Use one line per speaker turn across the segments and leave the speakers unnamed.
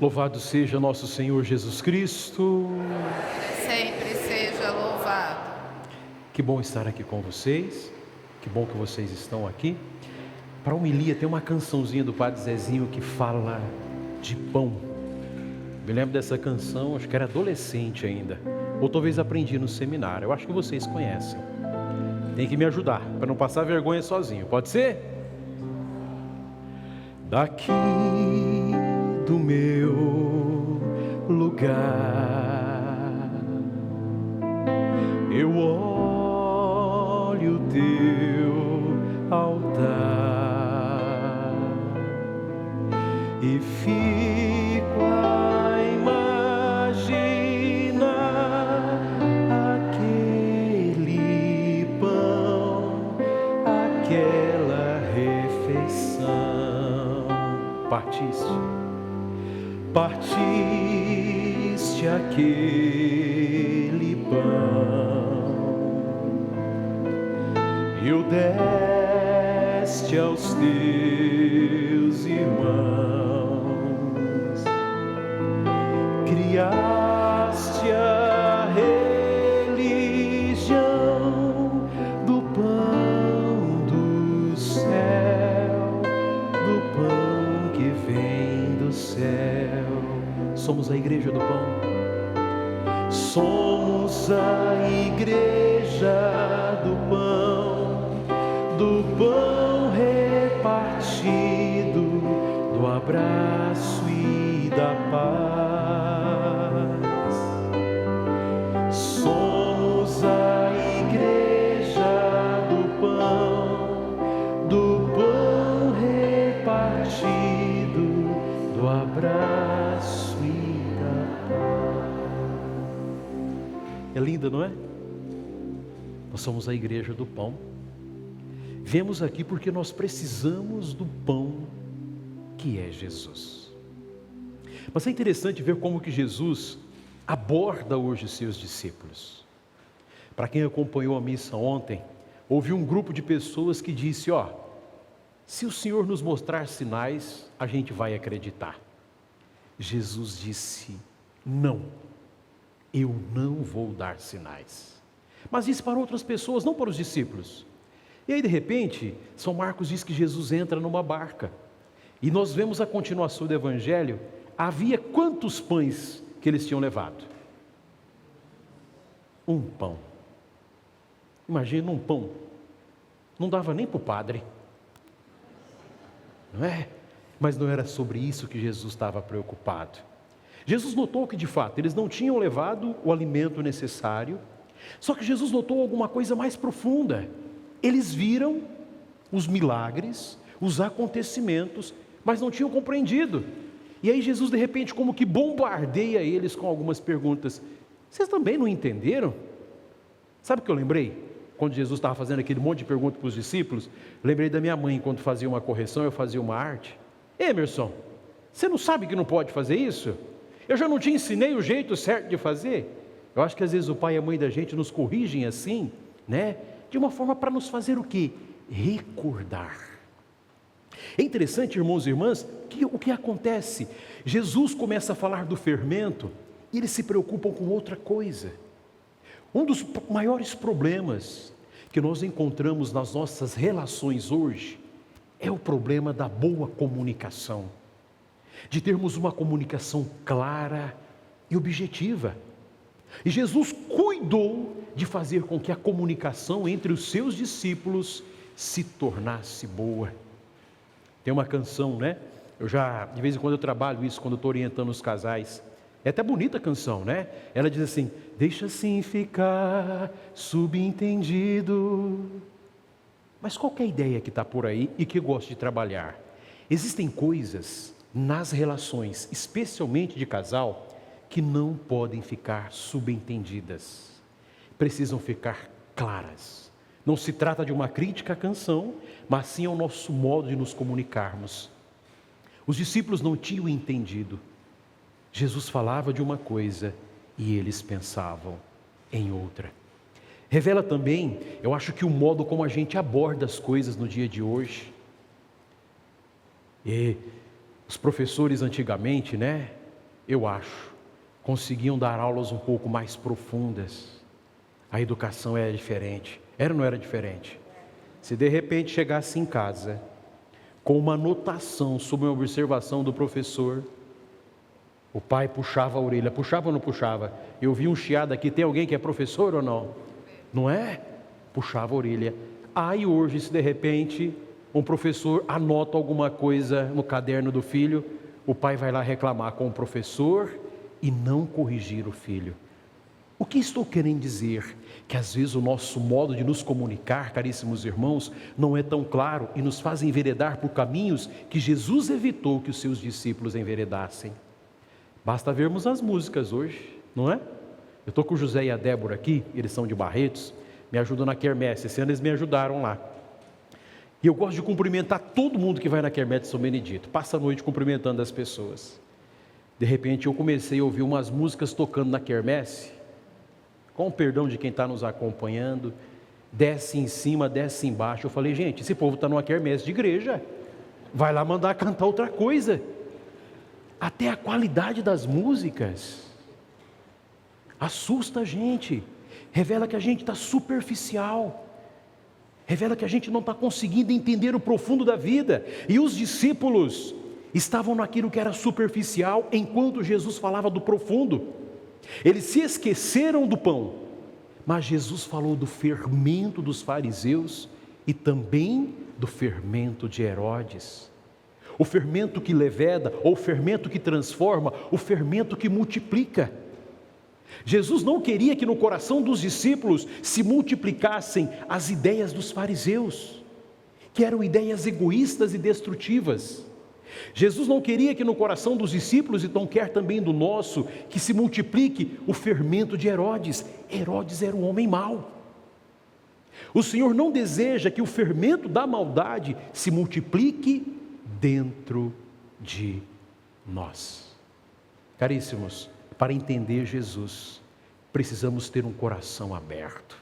Louvado seja nosso Senhor Jesus Cristo.
Sempre seja louvado.
Que bom estar aqui com vocês. Que bom que vocês estão aqui. Para a homilia tem uma cançãozinha do Padre Zezinho que fala de pão. Me lembro dessa canção, acho que era adolescente ainda. Ou talvez aprendi no seminário. Eu acho que vocês conhecem. Tem que me ajudar, para não passar vergonha sozinho. Pode ser? Daqui do meu lugar eu olho o teu altar e fico a imaginar aquele pão, aquela refeição. Partiste aquele pão e o deste aos teus irmãos, criaste a religião do pão do céu, do pão que vem do céu. Somos a igreja do pão. Somos a igreja do pão repartido, do abraço e da paz. Somos a igreja do pão repartido, do abraço e da paz. É linda, não é? Nós somos a igreja do pão. Viemos aqui porque nós precisamos do pão que é Jesus. Mas é interessante ver como que Jesus aborda hoje seus discípulos. Para quem acompanhou a missa ontem, houve um grupo de pessoas que disse: se o Senhor nos mostrar sinais, a gente vai acreditar. Jesus disse: não, eu não vou dar sinais. Mas disse para outras pessoas, não para os discípulos. E aí de repente, São Marcos diz que Jesus entra numa barca. E nós vemos a continuação do Evangelho. Havia quantos pães que eles tinham levado? Um pão. Imagina um pão. Não dava nem para o padre. Não é? Mas não era sobre isso que Jesus estava preocupado. Jesus notou que de fato eles não tinham levado o alimento necessário. Só que Jesus notou alguma coisa mais profunda. Eles viram os milagres, os acontecimentos, mas não tinham compreendido. E aí Jesus de repente como que bombardeia eles com algumas perguntas. Vocês também não entenderam? Sabe o que eu lembrei? Quando Jesus estava fazendo aquele monte de perguntas para os discípulos, lembrei da minha mãe, quando fazia uma correção, eu fazia uma arte. Emerson, você não sabe que não pode fazer isso? Eu já não te ensinei o jeito certo de fazer? Eu acho que às vezes o pai e a mãe da gente nos corrigem assim, né? De uma forma para nos fazer o quê? Recordar. É interessante, irmãos e irmãs, que o que acontece? Jesus começa a falar do fermento e eles se preocupam com outra coisa. Um dos maiores problemas que nós encontramos nas nossas relações hoje é o problema da boa comunicação, de termos uma comunicação clara e objetiva. E Jesus cuidou de fazer com que a comunicação entre os seus discípulos se tornasse boa. Tem uma canção, né? De vez em quando eu trabalho isso, quando eu estou orientando os casais. É até bonita a canção, né? Ela diz assim: deixa assim ficar subentendido. Mas qual que é a ideia que está por aí e que eu gosto de trabalhar? Existem coisas nas relações, especialmente de casal, que não podem ficar subentendidas. Precisam ficar claras. Não se trata de uma crítica à canção, mas sim ao nosso modo de nos comunicarmos. Os discípulos não tinham entendido. Jesus falava de uma coisa e eles pensavam em outra. Revela também, eu acho que o modo como a gente aborda as coisas no dia de hoje. E os professores antigamente, né? eu acho, conseguiam dar aulas um pouco mais profundas. A educação era diferente. Era ou não era diferente? Se de repente chegasse em casa com uma anotação sobre uma observação do professor, o pai puxava a orelha. Puxava ou não puxava? Eu vi um chiado aqui. Tem alguém que é professor ou não? Não é? Puxava a orelha. Aí hoje, se de repente um professor anota alguma coisa no caderno do filho, o pai vai lá reclamar com o professor e não corrigir o filho. O que estou querendo dizer? Que às vezes o nosso modo de nos comunicar, caríssimos irmãos, não é tão claro e nos faz enveredar por caminhos que Jesus evitou que os seus discípulos enveredassem. Basta vermos as músicas hoje, não é? Eu estou com o José e a Débora aqui, eles são de Barretos, me ajudam na quermesse. Esse ano eles me ajudaram lá. E eu gosto de cumprimentar todo mundo que vai na quermesse de São Benedito. Passa a noite cumprimentando as pessoas. De repente eu comecei a ouvir umas músicas tocando na quermesse, com o perdão de quem está nos acompanhando, desce em cima, desce embaixo. Eu falei, gente, esse povo está numa quermesse de igreja, vai lá mandar cantar outra coisa. Até a qualidade das músicas assusta a gente, revela que a gente está superficial, revela que a gente não está conseguindo entender o profundo da vida. E os discípulos estavam naquilo que era superficial, enquanto Jesus falava do profundo. Eles se esqueceram do pão, mas Jesus falou do fermento dos fariseus e também do fermento de Herodes. O fermento que leveda, ou o fermento que transforma, o fermento que multiplica. Jesus não queria que no coração dos discípulos se multiplicassem as ideias dos fariseus, que eram ideias egoístas e destrutivas. Jesus não queria que no coração dos discípulos, e não quer também do nosso, que se multiplique o fermento de Herodes. Herodes era um homem mau. O Senhor não deseja que o fermento da maldade se multiplique dentro de nós. Caríssimos, para entender Jesus, precisamos ter um coração aberto.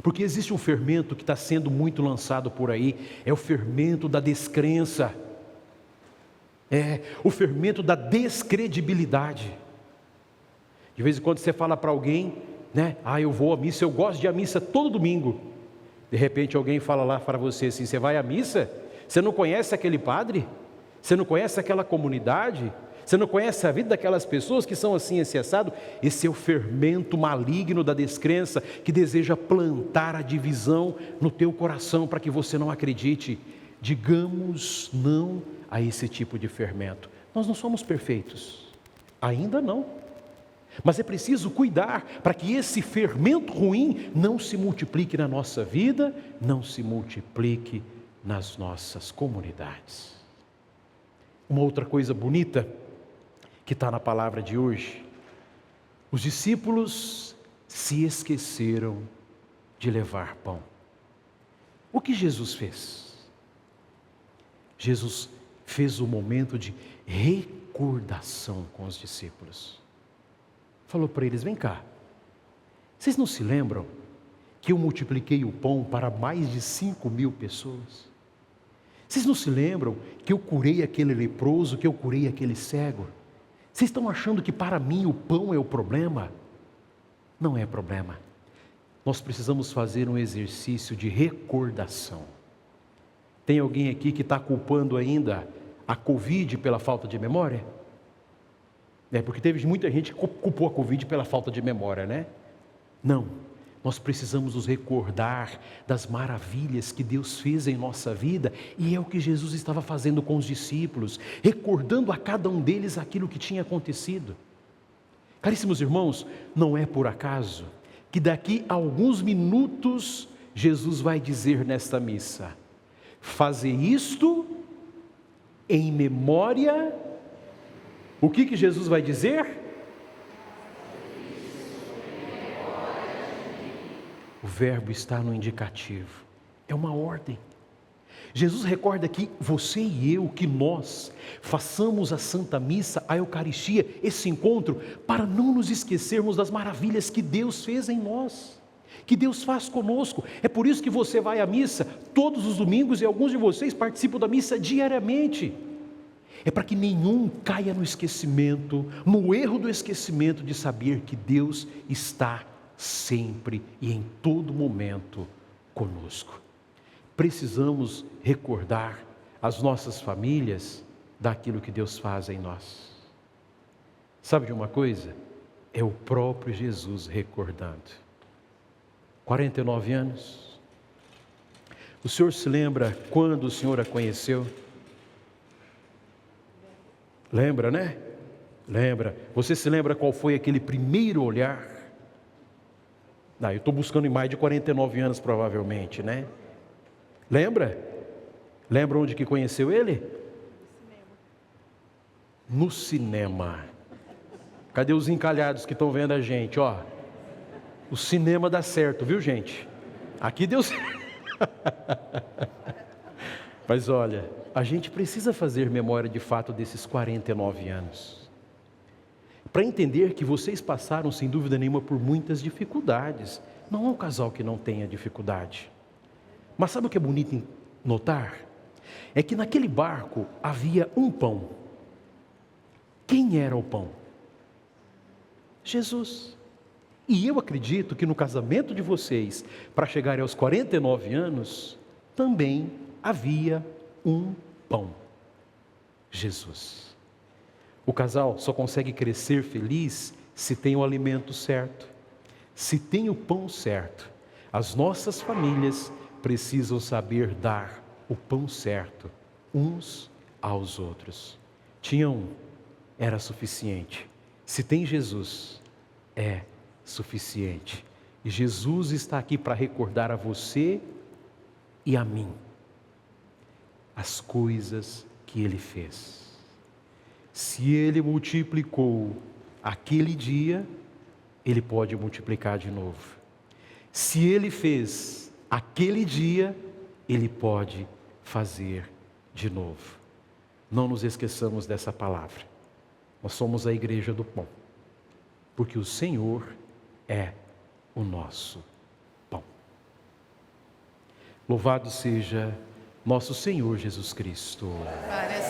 Porque existe um fermento que está sendo muito lançado por aí, é o fermento da descrença, é o fermento da descredibilidade. De vez em quando você fala para alguém, né? Eu vou à missa, eu gosto de ir à missa todo domingo. De repente alguém fala lá para você assim, você vai à missa? Você não conhece aquele padre? Você não conhece aquela comunidade? Você não conhece a vida daquelas pessoas que são assim, esse assado? Esse é o fermento maligno da descrença que deseja plantar a divisão no teu coração para que você não acredite. Digamos não a esse tipo de fermento. Nós não somos perfeitos, ainda não. Mas é preciso cuidar para que esse fermento ruim não se multiplique na nossa vida, não se multiplique nas nossas comunidades. Uma outra coisa bonita que está na palavra de hoje, os discípulos se esqueceram de levar pão. O que Jesus fez? Jesus fez um momento de recordação com os discípulos. Falou para eles, vem cá, vocês não se lembram que eu multipliquei o pão para mais de 5.000 pessoas? Vocês não se lembram que eu curei aquele leproso, que eu curei aquele cego? Vocês estão achando que para mim o pão é o problema? Não é problema. Nós precisamos fazer um exercício de recordação. Tem alguém aqui que está culpando ainda a Covid pela falta de memória? Porque teve muita gente que culpou a Covid pela falta de memória, né? Não. Nós precisamos nos recordar das maravilhas que Deus fez em nossa vida, e é o que Jesus estava fazendo com os discípulos, recordando a cada um deles aquilo que tinha acontecido. Caríssimos irmãos, não é por acaso que daqui a alguns minutos Jesus vai dizer nesta missa: fazer isto em memória. O que Jesus vai dizer? O verbo está no indicativo, é uma ordem. Jesus recorda que você e eu, que nós façamos a Santa Missa, a Eucaristia, esse encontro, para não nos esquecermos das maravilhas que Deus fez em nós, que Deus faz conosco. É por isso que você vai à missa todos os domingos e alguns de vocês participam da missa diariamente. É para que nenhum caia no esquecimento, no erro do esquecimento de saber que Deus está sempre e em todo momento conosco. Precisamos recordar as nossas famílias daquilo que Deus faz em nós. Sabe de uma coisa? É o próprio Jesus recordando. 49 anos. O senhor se lembra quando o senhor a conheceu? Lembra, né? Lembra. Você se lembra qual foi aquele primeiro olhar? Eu estou buscando em mais de 49 anos provavelmente, né? Lembra? Lembra onde que conheceu ele? No cinema. Cadê os encalhados que estão vendo a gente? O cinema dá certo, viu, gente? Aqui deu certo. Mas olha, a gente precisa fazer memória de fato desses 49 anos. Para entender que vocês passaram, sem dúvida nenhuma, por muitas dificuldades. Não há um casal que não tenha dificuldade. Mas sabe o que é bonito notar? É que naquele barco havia um pão. Quem era o pão? Jesus. E eu acredito que no casamento de vocês, para chegarem aos 49 anos, também havia um pão. Jesus. O casal só consegue crescer feliz se tem o alimento certo, se tem o pão certo. As nossas famílias precisam saber dar o pão certo uns aos outros. Tinha um, era suficiente. Se tem Jesus, é suficiente. E Jesus está aqui para recordar a você e a mim as coisas que Ele fez. Se Ele multiplicou aquele dia, Ele pode multiplicar de novo. Se Ele fez aquele dia, Ele pode fazer de novo. Não nos esqueçamos dessa palavra. Nós somos a igreja do pão, porque o Senhor é o nosso pão. Louvado seja nosso Senhor Jesus Cristo.
Para